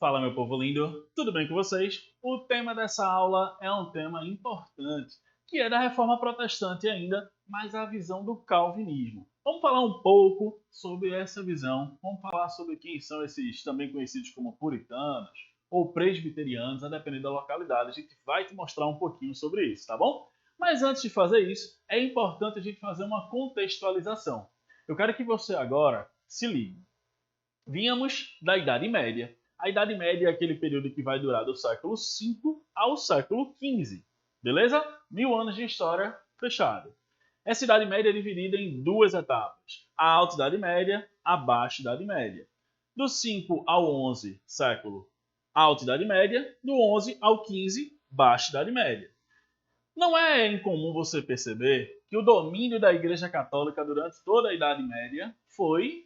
Fala, meu povo lindo, tudo bem com vocês? O tema dessa aula é um tema importante, que é da Reforma Protestante ainda, mas a visão do Calvinismo. Vamos falar um pouco sobre essa visão, vamos falar sobre quem são esses também conhecidos como puritanos ou presbiterianos, a depender da localidade. A gente vai te mostrar um pouquinho sobre isso, tá bom? Mas antes de fazer isso, é importante a gente fazer uma contextualização. Eu quero que você agora se ligue. Vínhamos da Idade Média. A Idade Média é aquele período que vai durar do século V ao século XV. Beleza? 1000 anos de história fechado. Essa Idade Média é dividida em duas etapas. A Alta Idade Média, a Baixa Idade Média. Do 5 ao 11, século Alta Idade Média. Do 11 ao 15, Baixa Idade Média. Não é incomum você perceber que o domínio da Igreja Católica durante toda a Idade Média foi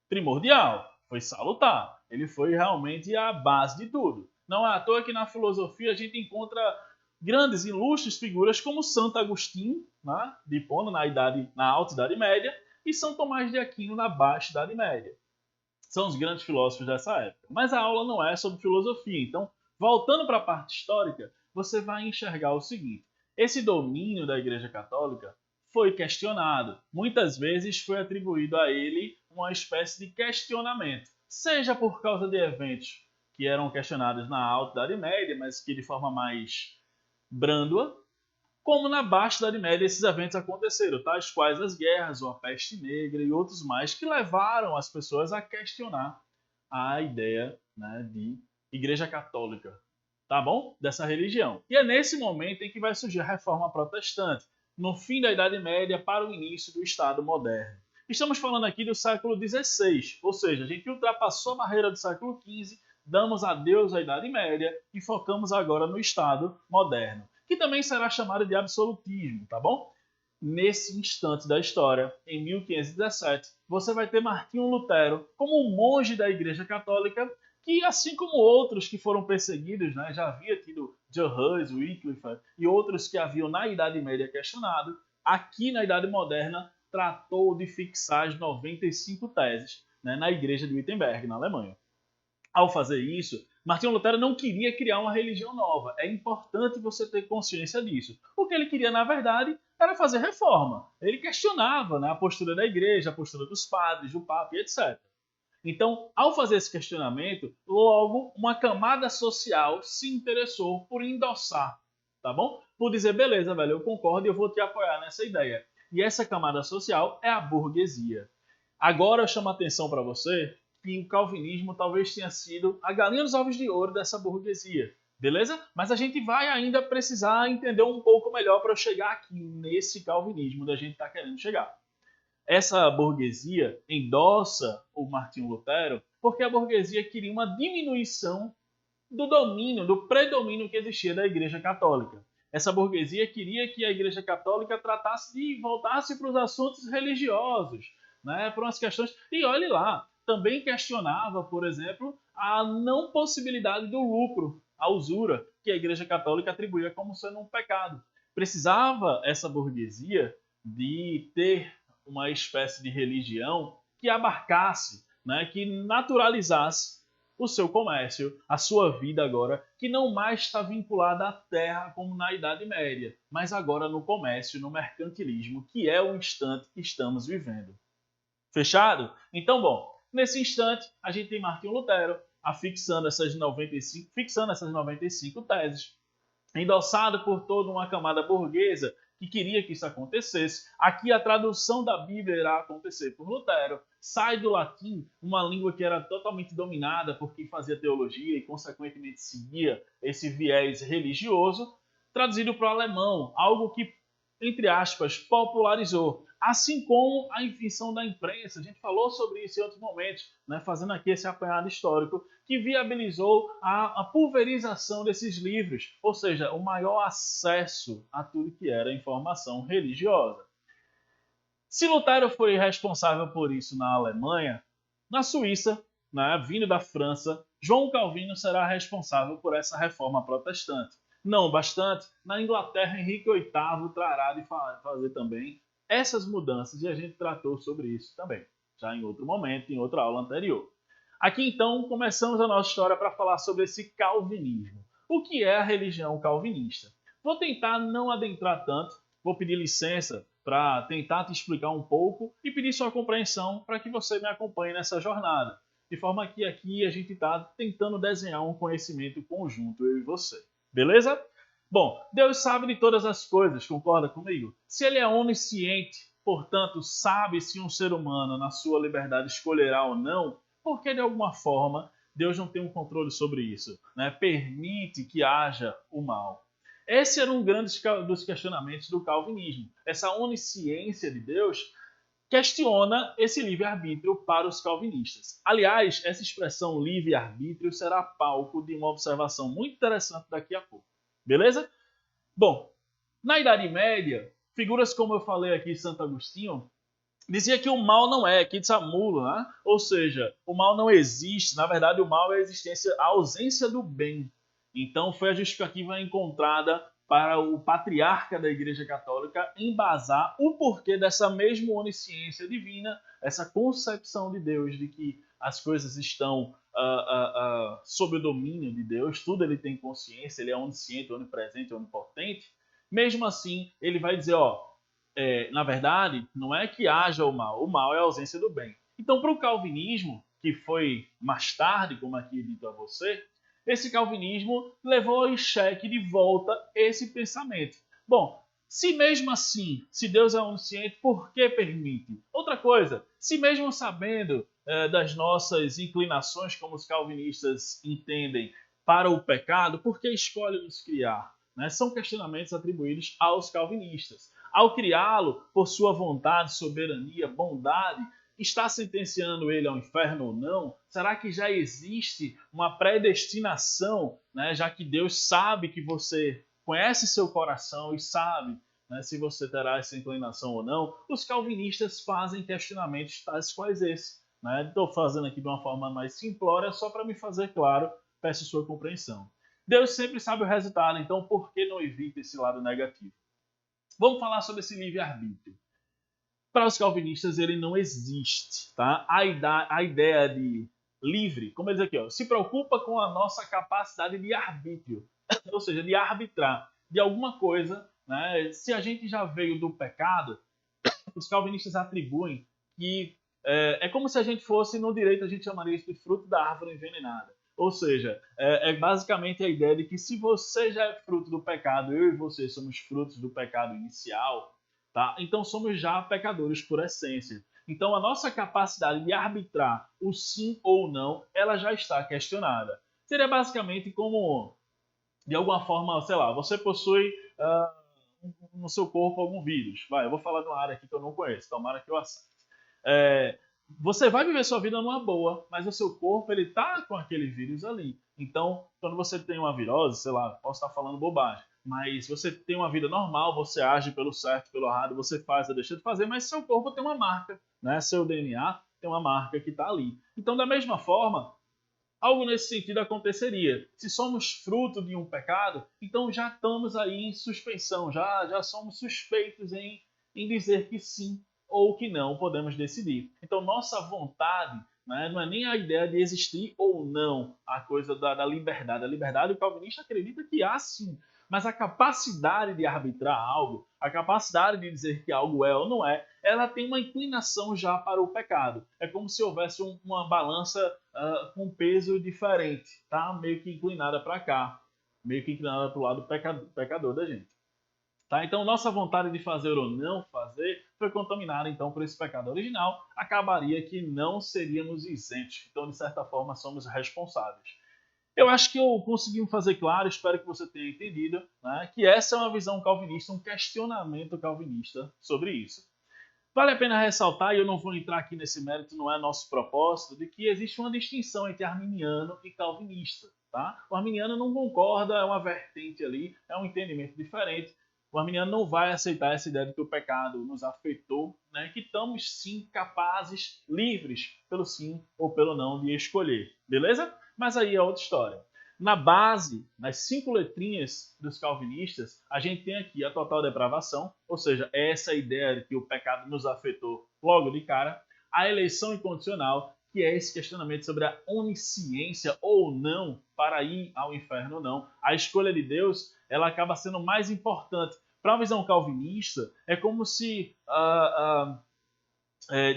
primordial, foi salutar. Ele foi realmente a base de tudo. Não é à toa que na filosofia a gente encontra grandes, ilustres figuras como Santo Agostinho, né, de Hipona, na Alta Idade Média, e São Tomás de Aquino na Baixa Idade Média. São os grandes filósofos dessa época. Mas a aula não é sobre filosofia, então, voltando para a parte histórica, você vai enxergar o seguinte: esse domínio da Igreja Católica foi questionado. Muitas vezes foi atribuído a ele uma espécie de questionamento, seja por causa de eventos que eram questionados na Alta Idade Média, mas que de forma mais brândoa, como na Baixa Idade Média esses eventos aconteceram, tais quais as guerras, ou a peste negra e outros mais, que levaram as pessoas a questionar a ideia, né, de Igreja Católica, tá bom? Dessa religião. E é nesse momento em que vai surgir a Reforma Protestante, no fim da Idade Média para o início do Estado moderno. Estamos falando aqui do século XVI, ou seja, a gente ultrapassou a barreira do século XV, damos adeus à Idade Média e focamos agora no Estado moderno, que também será chamado de absolutismo, tá bom? Nesse instante da história, em 1517, você vai ter Martinho Lutero como um monge da Igreja Católica que, assim como outros que foram perseguidos, né, já havia tido John Hus, Wycliffe e outros que haviam na Idade Média questionado, aqui na Idade Moderna tratou de fixar as 95 teses, né, na Igreja de Wittenberg, na Alemanha. Ao fazer isso, Martinho Lutero não queria criar uma religião nova. É importante você ter consciência disso. O que ele queria, na verdade, era fazer reforma. Ele questionava, né, a postura da igreja, a postura dos padres, do papa e etc. Então, ao fazer esse questionamento, logo uma camada social se interessou por endossar, tá bom? Por dizer, beleza, velho, eu concordo e eu vou te apoiar nessa ideia. E essa camada social é a burguesia. Agora eu chamo a atenção para você que o calvinismo talvez tenha sido a galinha dos ovos de ouro dessa burguesia, beleza? Mas a gente vai ainda precisar entender um pouco melhor para eu chegar aqui nesse calvinismo da gente está querendo chegar. Essa burguesia endossa o Martinho Lutero porque a burguesia queria uma diminuição do domínio, do predomínio que existia da Igreja Católica. Essa burguesia queria que a Igreja Católica tratasse de voltasse para os assuntos religiosos, né, para umas questões. E olhe lá, também questionava, por exemplo, a não possibilidade do lucro, a usura, que a Igreja Católica atribuía como sendo um pecado. Precisava essa burguesia de ter uma espécie de religião que abarcasse, né, que naturalizasse o seu comércio, a sua vida agora, que não mais está vinculada à terra como na Idade Média, mas agora no comércio, no mercantilismo, que é o instante que estamos vivendo. Fechado? Então, bom, nesse instante a gente tem Martinho Lutero fixando essas 95 teses, endossado por toda uma camada burguesa que queria que isso acontecesse. Aqui a tradução da Bíblia irá acontecer por Lutero. Sai do latim, uma língua que era totalmente dominada por quem fazia teologia e, consequentemente, seguia esse viés religioso, traduzido para o alemão, algo que, entre aspas, popularizou. Assim como a invenção da imprensa, a gente falou sobre isso em outros momentos, né, fazendo aqui esse apanhado histórico, que viabilizou a pulverização desses livros, ou seja, o maior acesso a tudo que era informação religiosa. Se Lutero foi responsável por isso na Alemanha, na Suíça, né, vindo da França, João Calvino será responsável por essa reforma protestante. Não bastante, na Inglaterra, Henrique VIII trará de fazer também essas mudanças e a gente tratou sobre isso também, já em outro momento, em outra aula anterior. Aqui então começamos a nossa história para falar sobre esse calvinismo. O que é a religião calvinista? Vou tentar não adentrar tanto, vou pedir licença para tentar te explicar um pouco e pedir sua compreensão para que você me acompanhe nessa jornada. De forma que aqui a gente está tentando desenhar um conhecimento conjunto, eu e você. Beleza? Bom, Deus sabe de todas as coisas, concorda comigo? Se ele é onisciente, portanto sabe se um ser humano na sua liberdade escolherá ou não, porque de alguma forma Deus não tem um controle sobre isso, né? Permite que haja o mal. Esse era um grande dos questionamentos do calvinismo. Essa onisciência de Deus questiona esse livre-arbítrio para os calvinistas. Aliás, essa expressão livre-arbítrio será palco de uma observação muito interessante daqui a pouco. Beleza? Bom, na Idade Média, figuras como eu falei aqui, Santo Agostinho, dizia que o mal não é, kitsamulo, né? Ou seja, o mal não existe. Na verdade, o mal é a ausência do bem. Então, foi a justificativa encontrada para o patriarca da Igreja Católica embasar o porquê dessa mesma onisciência divina, essa concepção de Deus, de que as coisas estão sob o domínio de Deus, tudo ele tem consciência, ele é onisciente, onipresente, onipotente. Mesmo assim, ele vai dizer, na verdade, não é que haja o mal é a ausência do bem. Então, para o calvinismo, que foi mais tarde, como aqui dito a você, esse calvinismo levou em xeque de volta esse pensamento. Bom, se mesmo assim, se Deus é onisciente, por que permite? Outra coisa, se mesmo sabendo das nossas inclinações, como os calvinistas entendem, para o pecado, por que escolhe nos criar? Né? São questionamentos atribuídos aos calvinistas. Ao criá-lo, por sua vontade, soberania, bondade, está sentenciando ele ao inferno ou não? Será que já existe uma predestinação, né? Já que Deus sabe que você conhece seu coração e sabe, né, se você terá essa inclinação ou não? Os calvinistas fazem questionamentos tais quais esse. Estou fazendo aqui de uma forma mais simplória, só para me fazer claro, peço sua compreensão. Deus sempre sabe o resultado, então por que não evita esse lado negativo? Vamos falar sobre esse livre-arbítrio. Para os calvinistas, ele não existe. Tá? A ideia de livre, como ele diz aqui, se preocupa com a nossa capacidade de arbítrio, ou seja, de arbitrar de alguma coisa. Né? Se a gente já veio do pecado, os calvinistas atribuem que é como se a gente fosse, no direito a gente chamaria isso de fruto da árvore envenenada. Ou seja, é basicamente a ideia de que se você já é fruto do pecado, eu e você somos frutos do pecado inicial, tá? Então somos já pecadores por essência. Então a nossa capacidade de arbitrar o sim ou não, ela já está questionada. Seria basicamente como, de alguma forma, sei lá, você possui no seu corpo algum vírus. Eu vou falar de uma área aqui que eu não conheço, tomara que eu acerte. Você vai viver sua vida numa boa, mas o seu corpo ele tá com aquele vírus ali. Então, quando você tem uma virose, sei lá, posso estar falando bobagem, mas você tem uma vida normal, você age pelo certo, pelo errado, você faz, deixa de fazer, mas seu corpo tem uma marca, né? Seu DNA tem uma marca que está ali. Então, da mesma forma, algo nesse sentido aconteceria. Se somos fruto de um pecado, então já estamos aí em suspeição, já somos suspeitos em dizer que sim ou que não podemos decidir. Então, nossa vontade, né, não é nem a ideia de existir ou não a coisa da liberdade. A liberdade, o calvinista acredita que há sim, mas a capacidade de arbitrar algo, a capacidade de dizer que algo é ou não é, ela tem uma inclinação já para o pecado. É como se houvesse uma balança com peso diferente, tá? Meio que inclinada para cá, meio que inclinada para o lado pecador da gente. Tá? Então, nossa vontade de fazer ou não fazer foi contaminada então por esse pecado original, acabaria que não seríamos isentos. Então, de certa forma, somos responsáveis. Eu acho que eu consegui fazer claro, espero que você tenha entendido, né, que essa é uma visão calvinista, um questionamento calvinista sobre isso. Vale a pena ressaltar, e eu não vou entrar aqui nesse mérito, não é nosso propósito, de que existe uma distinção entre arminiano e calvinista. Tá? O arminiano não concorda, é uma vertente ali, é um entendimento diferente. O arminiano não vai aceitar essa ideia de que o pecado nos afetou, né? Que estamos sim capazes, livres, pelo sim ou pelo não, de escolher. Beleza? Mas aí é outra história. Na base, nas 5 letrinhas dos calvinistas, a gente tem aqui a total depravação, ou seja, essa ideia de que o pecado nos afetou logo de cara, a eleição incondicional, que é esse questionamento sobre a onisciência ou não para ir ao inferno ou não. A escolha de Deus, ela acaba sendo mais importante. Para a visão calvinista, é como se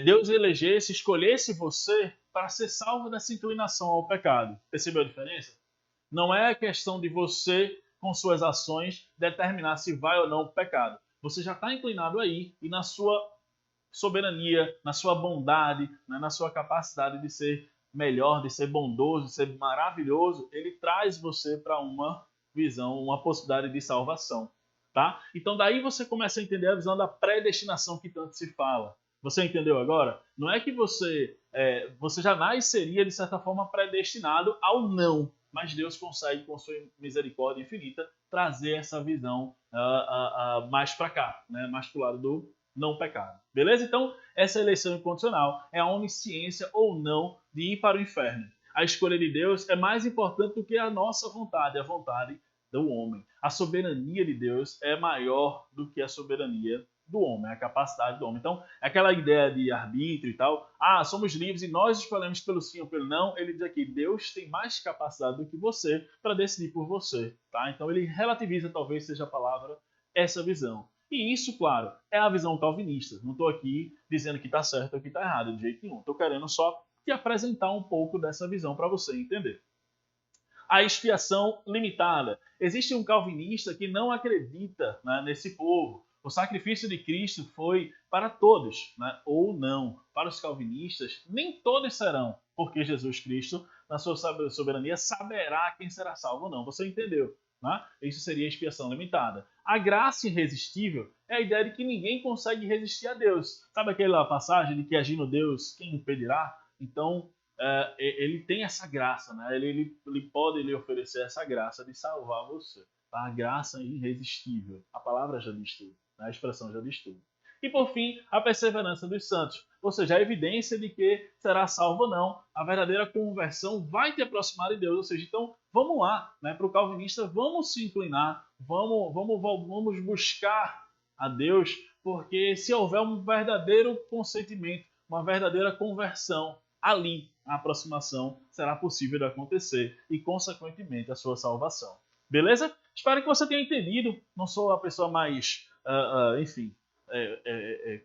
Deus elegesse, escolhesse você para ser salvo dessa inclinação ao pecado. Percebeu a diferença? Não é a questão de você, com suas ações, determinar se vai ou não o pecado. Você já está inclinado aí e na sua soberania, na sua bondade, né, na sua capacidade de ser melhor, de ser bondoso, de ser maravilhoso, ele traz você para uma visão, uma possibilidade de salvação. Tá? Então daí você começa a entender a visão da predestinação que tanto se fala. Você entendeu agora? Não é que você já nasceria, de certa forma, predestinado ao não, mas Deus consegue, com sua misericórdia infinita, trazer essa visão mais para cá, né? Mais para o lado do não pecado. Beleza? Então, essa eleição incondicional é a onisciência ou não de ir para o inferno. A escolha de Deus é mais importante do que a nossa vontade, a vontade do homem. A soberania de Deus é maior do que a soberania do homem, a capacidade do homem. Então, aquela ideia de arbítrio e tal, somos livres e nós escolhemos pelo sim ou pelo não, ele diz aqui, Deus tem mais capacidade do que você para decidir por você. Tá? Então, ele relativiza, talvez seja a palavra, essa visão. E isso, claro, é a visão calvinista. Não estou aqui dizendo que está certo ou que está errado, de jeito nenhum. Estou querendo só te apresentar um pouco dessa visão para você entender. A expiação limitada. Existe um calvinista que não acredita, né, nesse povo. O sacrifício de Cristo foi para todos, né, ou não. Para os calvinistas, nem todos serão, porque Jesus Cristo, na sua soberania, saberá quem será salvo ou não. Você entendeu? Né? Isso seria a expiação limitada. A graça irresistível é a ideia de que ninguém consegue resistir a Deus. Sabe aquela passagem de que agindo Deus, quem impedirá? Então, ele tem essa graça, né? Ele pode lhe oferecer essa graça de salvar você. Tá? A graça irresistível. A palavra já diz tudo, né? A expressão já diz tudo. E por fim, a perseverança dos santos, ou seja, a evidência de que será salvo ou não. A verdadeira conversão vai te aproximar de Deus, ou seja, então vamos lá, né? Para o calvinista, vamos se inclinar, vamos buscar a Deus, porque se houver um verdadeiro consentimento, uma verdadeira conversão, ali a aproximação será possível de acontecer e, consequentemente, a sua salvação. Beleza? Espero que você tenha entendido. Não sou a pessoa mais,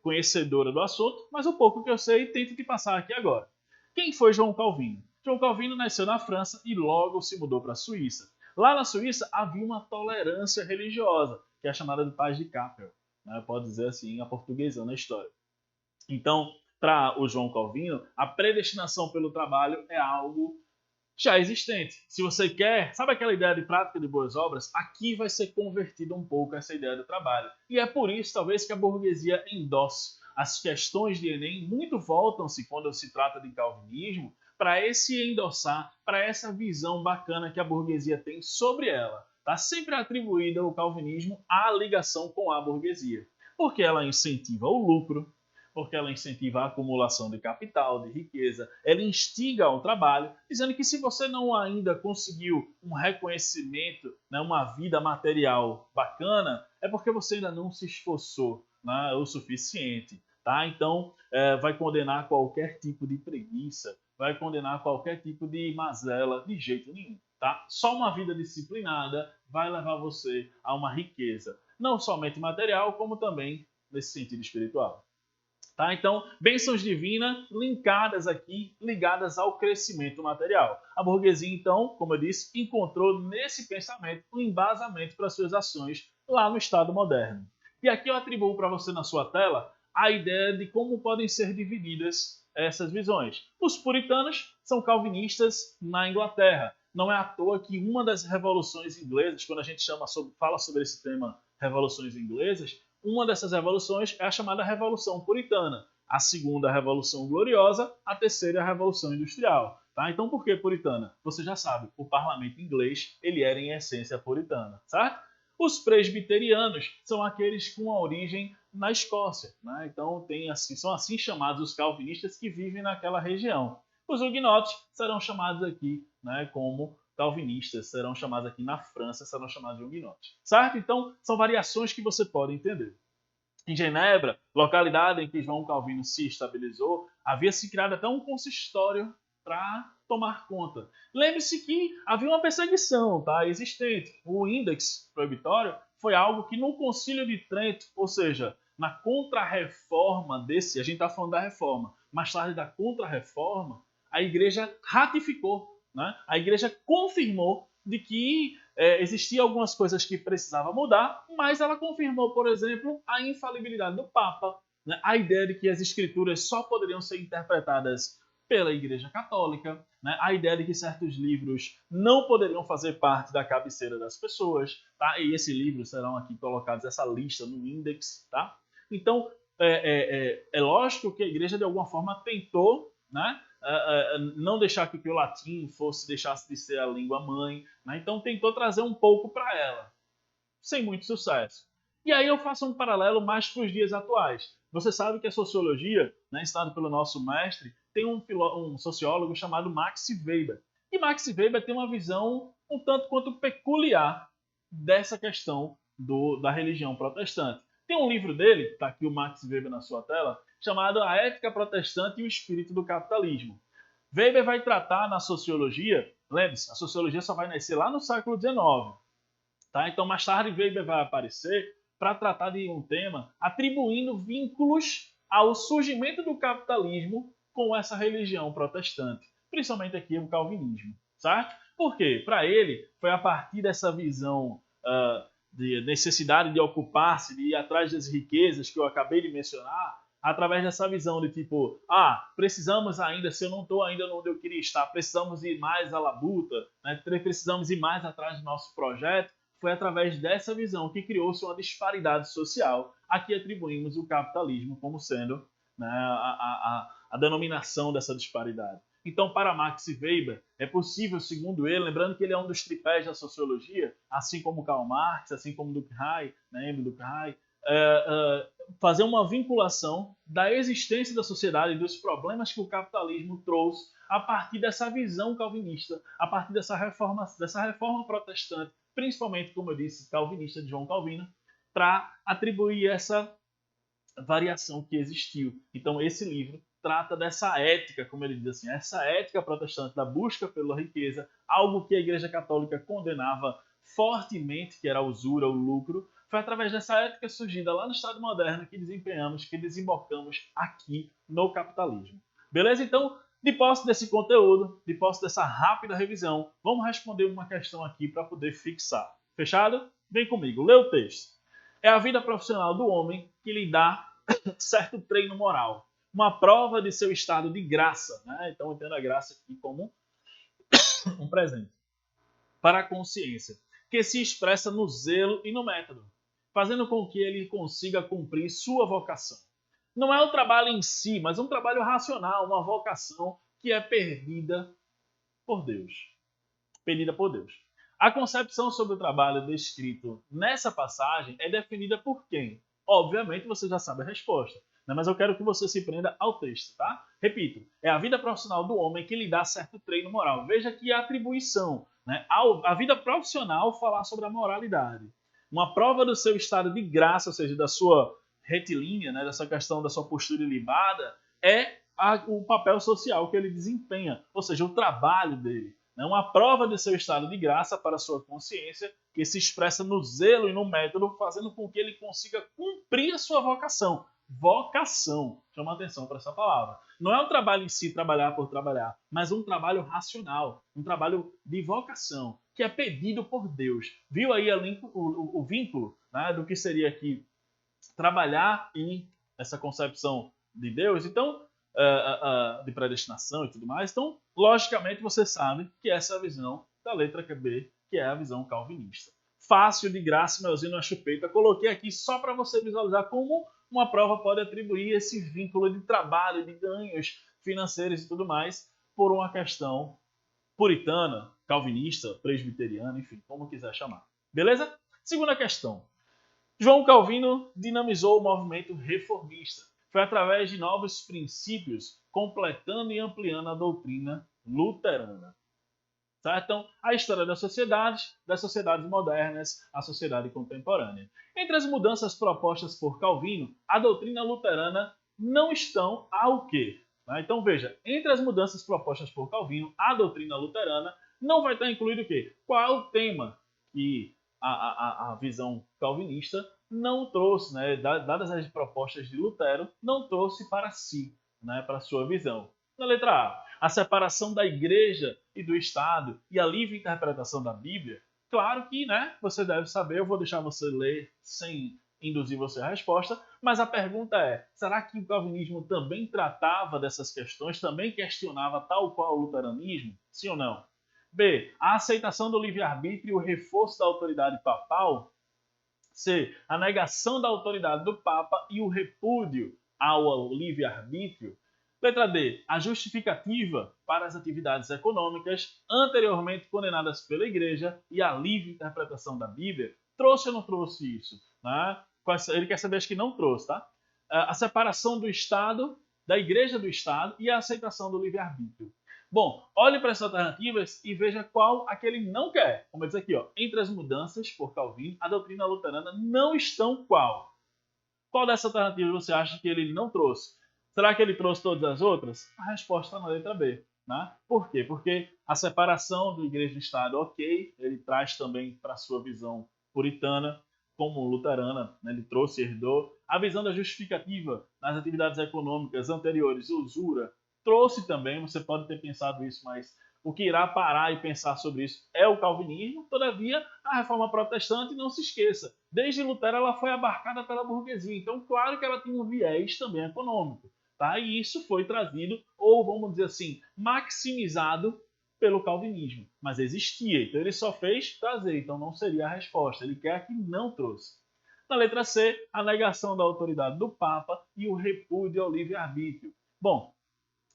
conhecedora do assunto, mas o pouco que eu sei tento te passar aqui agora. Quem foi João Calvino? João Calvino nasceu na França e logo se mudou para a Suíça. Lá na Suíça havia uma tolerância religiosa, que é chamada de paz de Kappel, né? Pode dizer assim, a portuguesando a história. Então, para o João Calvino, a predestinação pelo trabalho é algo já existente. Se você quer, sabe aquela ideia de prática de boas obras? Aqui vai ser convertida um pouco essa ideia do trabalho. E é por isso, talvez, que a burguesia endosse. As questões de Enem muito voltam-se, quando se trata de calvinismo, para esse endossar, para essa visão bacana que a burguesia tem sobre ela. Está sempre atribuída o calvinismo à ligação com a burguesia. Porque ela incentiva o lucro, porque ela incentiva a acumulação de capital, de riqueza, ela instiga ao trabalho, dizendo que se você não ainda conseguiu um reconhecimento, né, uma vida material bacana, é porque você ainda não se esforçou, né, o suficiente. Tá? Então, vai condenar qualquer tipo de preguiça, vai condenar qualquer tipo de mazela, de jeito nenhum. Tá? Só uma vida disciplinada vai levar você a uma riqueza, não somente material, como também nesse sentido espiritual. Tá? Então, bênçãos divinas linkadas aqui, ligadas ao crescimento material. A burguesia, então, como eu disse, encontrou nesse pensamento um embasamento para suas ações lá no Estado moderno. E aqui eu atribuo para você na sua tela a ideia de como podem ser divididas essas visões. Os puritanos são calvinistas na Inglaterra. Não é à toa que uma das revoluções inglesas, quando a gente fala sobre esse tema revoluções inglesas, uma dessas revoluções é a chamada Revolução Puritana. A segunda, a Revolução Gloriosa. A terceira, a Revolução Industrial. Tá? Então, por que puritana? Você já sabe, o parlamento inglês ele era em essência puritana. Certo? Os presbiterianos são aqueles com a origem na Escócia. Né? Então, são assim chamados os calvinistas que vivem naquela região. Os huguenotes serão chamados aqui, né, como calvinistas, serão chamados aqui na França, serão chamados de huguenotes. Certo? Então, são variações que você pode entender. Em Genebra, localidade em que João Calvino se estabilizou, havia se criado até um consistório para tomar conta. Lembre-se que havia uma perseguição, tá, existente. O índex proibitório foi algo que no Concílio de Trento, ou seja, na Contra-Reforma desse, a gente está falando da Reforma, mais tarde da Contra-Reforma, a Igreja ratificou, né? A Igreja confirmou de que existiam algumas coisas que precisavam mudar, mas ela confirmou, por exemplo, a infalibilidade do Papa, né? A ideia de que as escrituras só poderiam ser interpretadas pela Igreja Católica, né? A ideia de que certos livros não poderiam fazer parte da cabeceira das pessoas, tá? E esses livros serão aqui colocados, essa lista no índex, tá? Então, é lógico que a Igreja de alguma forma tentou, né, não deixar que o latim deixasse de ser a língua mãe, né? Então tentou trazer um pouco para ela, sem muito sucesso. E aí eu faço um paralelo mais para os dias atuais. Você sabe que a sociologia, né, ensinada pelo nosso mestre, tem um sociólogo chamado Max Weber. E Max Weber tem uma visão um tanto quanto peculiar dessa questão da religião protestante. Tem um livro dele, está aqui o Max Weber na sua tela, chamado A Ética Protestante e o Espírito do Capitalismo. Weber vai tratar na sociologia, lembre-se, a sociologia só vai nascer lá no século XIX. Tá? Então, mais tarde, Weber vai aparecer para tratar de um tema atribuindo vínculos ao surgimento do capitalismo com essa religião protestante, principalmente aqui o calvinismo. Certo? Por quê? Para ele, foi a partir dessa visão de necessidade de ocupar-se, de ir atrás das riquezas que eu acabei de mencionar, através dessa visão de tipo, precisamos ainda, se eu não estou ainda onde eu queria estar, precisamos ir mais à labuta, né? Precisamos ir mais atrás do nosso projeto. Foi através dessa visão que criou-se uma disparidade social. Aqui atribuímos o capitalismo como sendo, né, a denominação dessa disparidade. Então, para Max Weber, é possível, segundo ele, lembrando que ele é um dos tripés da sociologia, assim como Karl Marx, assim como Durkheim, né, Emile Durkheim, fazer uma vinculação da existência da sociedade e dos problemas que o capitalismo trouxe a partir dessa visão calvinista, a partir dessa reforma protestante, principalmente, como eu disse, calvinista de João Calvino, para atribuir essa variação que existiu. Então, esse livro trata dessa ética, como ele diz assim, essa ética protestante da busca pela riqueza, algo que a Igreja Católica condenava fortemente, que era a usura, o lucro. Foi através dessa ética surgida lá no Estado moderno que desembocamos aqui no capitalismo. Beleza? Então, de posse desse conteúdo, de posse dessa rápida revisão, vamos responder uma questão aqui para poder fixar. Fechado? Vem comigo, lê o texto. É a vida profissional do homem que lhe dá certo treino moral, uma prova de seu estado de graça, né? Então entenda a graça aqui como um presente para a consciência, que se expressa no zelo e no método, fazendo com que ele consiga cumprir sua vocação. Não é o trabalho em si, mas um trabalho racional, uma vocação que é perdida por Deus. Perdida por Deus. A concepção sobre o trabalho descrito nessa passagem é definida por quem? Obviamente você já sabe a resposta, né? Mas eu quero que você se prenda ao texto, tá? Repito, é a vida profissional do homem que lhe dá certo treino moral. Veja que a atribuição, né? A vida profissional falar sobre a moralidade. Uma prova do seu estado de graça, ou seja, da sua retilínea, né? Dessa questão da sua postura ilibada, é o papel social que ele desempenha, ou seja, o trabalho dele. Uma prova de seu estado de graça para a sua consciência, que se expressa no zelo e no método, fazendo com que ele consiga cumprir a sua vocação. Vocação. Chama atenção para essa palavra. Não é um trabalho em si, trabalhar por trabalhar, mas um trabalho racional, um trabalho de vocação, que é pedido por Deus. Viu aí o vínculo, né, do que seria aqui trabalhar em essa concepção de Deus? Então, de predestinação e tudo mais. Então, logicamente, você sabe que essa é a visão da letra B, que é a visão calvinista. Fácil, de graça, melzinho na chupeta. Coloquei aqui só para você visualizar como uma prova pode atribuir esse vínculo de trabalho, de ganhos financeiros e tudo mais, por uma questão puritana, calvinista, presbiteriana, enfim, como quiser chamar. Beleza? Segunda questão. João Calvino dinamizou o movimento reformista. Foi através de novos princípios, completando e ampliando a doutrina luterana. Certo? Então, a história das sociedades modernas, a sociedade contemporânea. Entre as mudanças propostas por Calvino, a doutrina luterana não estão ao quê? Então, veja, entre as mudanças propostas por Calvino, a doutrina luterana não vai estar incluído o quê? Qual é o tema que a visão calvinista não trouxe, né, dadas as propostas de Lutero, não trouxe para si, né, para a sua visão. Na letra A separação da igreja e do Estado e a livre interpretação da Bíblia. Claro que, né, você deve saber, eu vou deixar você ler sem induzir você à resposta, mas a pergunta é, será que o calvinismo também tratava dessas questões, também questionava tal qual o luteranismo? Sim ou não? B. A aceitação do livre-arbítrio e o reforço da autoridade papal. C. A negação da autoridade do Papa e o repúdio ao livre-arbítrio. Letra D. A justificativa para as atividades econômicas anteriormente condenadas pela Igreja e a livre interpretação da Bíblia. Trouxe ou não trouxe isso? Né? Ele quer saber, acho que não trouxe, tá? A separação do Estado, da Igreja do Estado e a aceitação do livre-arbítrio. Bom, olhe para essas alternativas e veja qual a que ele não quer. Como eu disse aqui, ó, entre as mudanças por Calvino, a doutrina luterana não estão qual? Qual dessas alternativas você acha que ele não trouxe? Será que ele trouxe todas as outras? A resposta está na letra B. Né? Por quê? Porque a separação da igreja e do Estado, ok, ele traz também para a sua visão puritana, como luterana, né? Ele trouxe e herdou. A visão da justificativa nas atividades econômicas anteriores, usura, trouxe também, você pode ter pensado isso, mas o que irá parar e pensar sobre isso é o calvinismo. Todavia, a reforma protestante, não se esqueça, desde Lutero ela foi abarcada pela burguesia, então claro que ela tinha um viés também econômico. Tá? E isso foi trazido, ou vamos dizer assim, maximizado pelo calvinismo. Mas existia, então ele só fez trazer, então não seria a resposta. Ele quer que não trouxe. Na letra C, a negação da autoridade do Papa e o repúdio ao livre-arbítrio. Bom,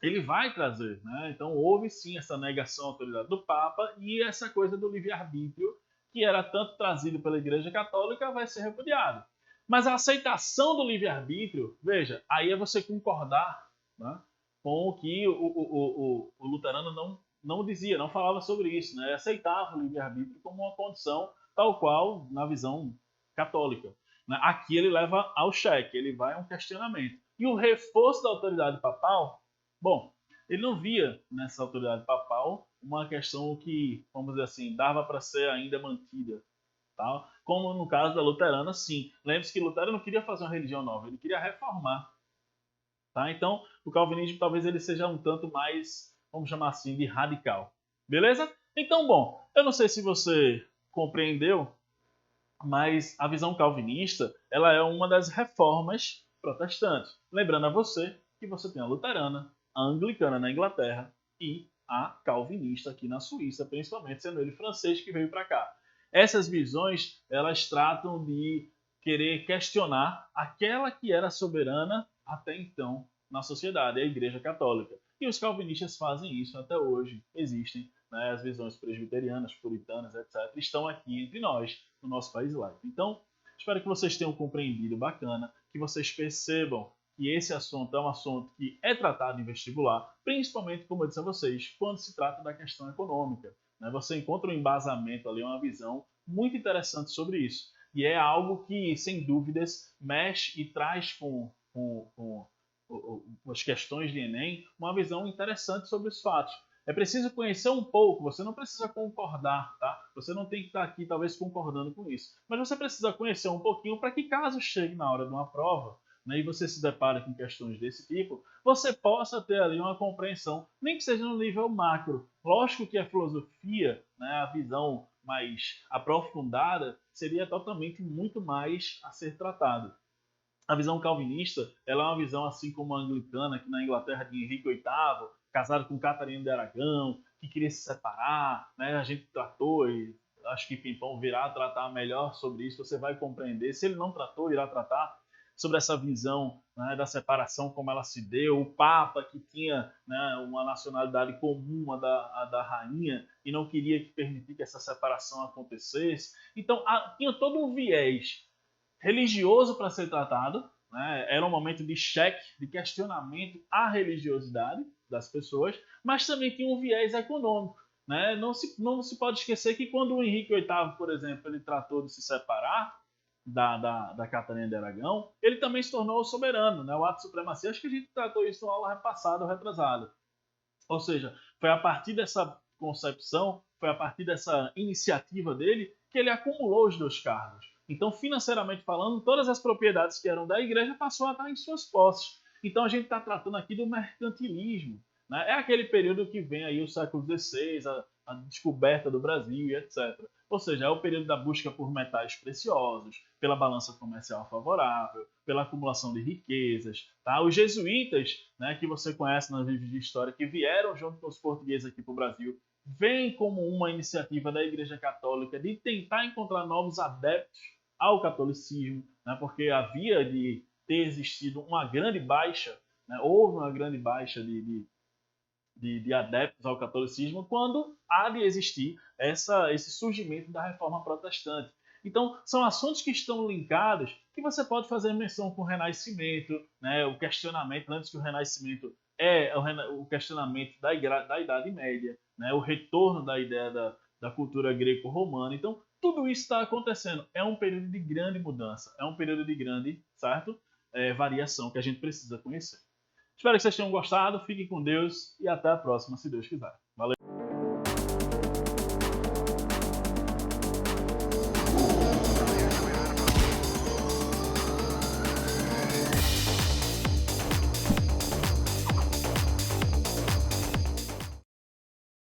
ele vai trazer, né? Então houve sim essa negação à autoridade do Papa e essa coisa do livre-arbítrio, que era tanto trazido pela Igreja Católica, vai ser repudiado. Mas a aceitação do livre-arbítrio, veja, aí é você concordar, né, com o que o luterano não dizia, não falava sobre isso, né? Ele aceitava o livre-arbítrio como uma condição tal qual na visão católica. Né? Aqui ele leva ao cheque, ele vai a um questionamento. E o reforço da autoridade papal, bom, ele não via nessa autoridade papal uma questão que, vamos dizer assim, dava para ser ainda mantida. Tá? Como no caso da luterana, sim. Lembre-se que Lutero não queria fazer uma religião nova, ele queria reformar. Tá? Então, o calvinismo talvez ele seja um tanto mais, vamos chamar assim, de radical. Beleza? Então, bom, eu não sei se você compreendeu, mas a visão calvinista ela é uma das reformas protestantes. Lembrando a você que você tem a luterana, a anglicana na Inglaterra e a calvinista aqui na Suíça, principalmente sendo ele francês que veio para cá. Essas visões elas tratam de querer questionar aquela que era soberana até então na sociedade, a Igreja Católica. E os calvinistas fazem isso até hoje. Existem, né, as visões presbiterianas, puritanas, etc., estão aqui entre nós, no nosso país laico. Então, espero que vocês tenham compreendido, bacana, que vocês percebam que esse assunto é um assunto que é tratado em vestibular, principalmente, como eu disse a vocês, quando se trata da questão econômica. Né? Você encontra um embasamento ali, uma visão muito interessante sobre isso. E é algo que, sem dúvidas, mexe e traz com as questões de Enem uma visão interessante sobre os fatos. É preciso conhecer um pouco, você não precisa concordar, tá? Você não tem que estar aqui talvez concordando com isso, mas você precisa conhecer um pouquinho para que caso chegue na hora de uma prova, né, e você se depare com questões desse tipo, você possa ter ali uma compreensão, nem que seja no nível macro. Lógico que a filosofia, né, a visão mais aprofundada, seria totalmente muito mais a ser tratado. A visão calvinista ela é uma visão assim como a anglicana, que na Inglaterra de Henrique VIII, casado com Catarina de Aragão, que queria se separar, né? A gente tratou e acho que Pimpão virá tratar melhor sobre isso, você vai compreender. Se ele não tratou, irá tratar sobre essa visão, né, da separação, como ela se deu, o Papa que tinha, né, uma nacionalidade comum à da rainha e não queria que permitir que essa separação acontecesse. Então tinha todo um viés religioso para ser tratado, né? Era um momento de cheque, de questionamento à religiosidade das pessoas, mas também tinha um viés econômico. né? Não se pode esquecer que quando o Henrique VIII, por exemplo, ele tratou de se separar da Catarina de Aragão, ele também se tornou soberano, né? O ato de supremacia. Acho que a gente tratou isso na aula passada ou retrasada. Ou seja, foi a partir dessa concepção, foi a partir dessa iniciativa dele que ele acumulou os dois cargos. Então, financeiramente falando, todas as propriedades que eram da igreja passou a estar em suas posses. Então, a gente está tratando aqui do mercantilismo. Né? É aquele período que vem aí o século XVI, a descoberta do Brasil, etc. Ou seja, é o período da busca por metais preciosos, pela balança comercial favorável, pela acumulação de riquezas. Tá? Os jesuítas, né, que você conhece nos livros de história, que vieram junto com os portugueses aqui para o Brasil, vem como uma iniciativa da Igreja Católica de tentar encontrar novos adeptos ao catolicismo, né, porque havia de ter existido uma grande baixa, né, houve uma grande baixa de adeptos ao catolicismo quando há de existir esse surgimento da reforma protestante. Então, são assuntos que estão linkados que você pode fazer menção com o Renascimento, né, o questionamento, antes que o Renascimento é o questionamento da Idade Média, né, o retorno da ideia da cultura greco-romana. Então, tudo isso está acontecendo. É um período de grande mudança, é um período de grande, certo? Variação que a gente precisa conhecer. Espero que vocês tenham gostado, fiquem com Deus e até a próxima, se Deus quiser. Valeu!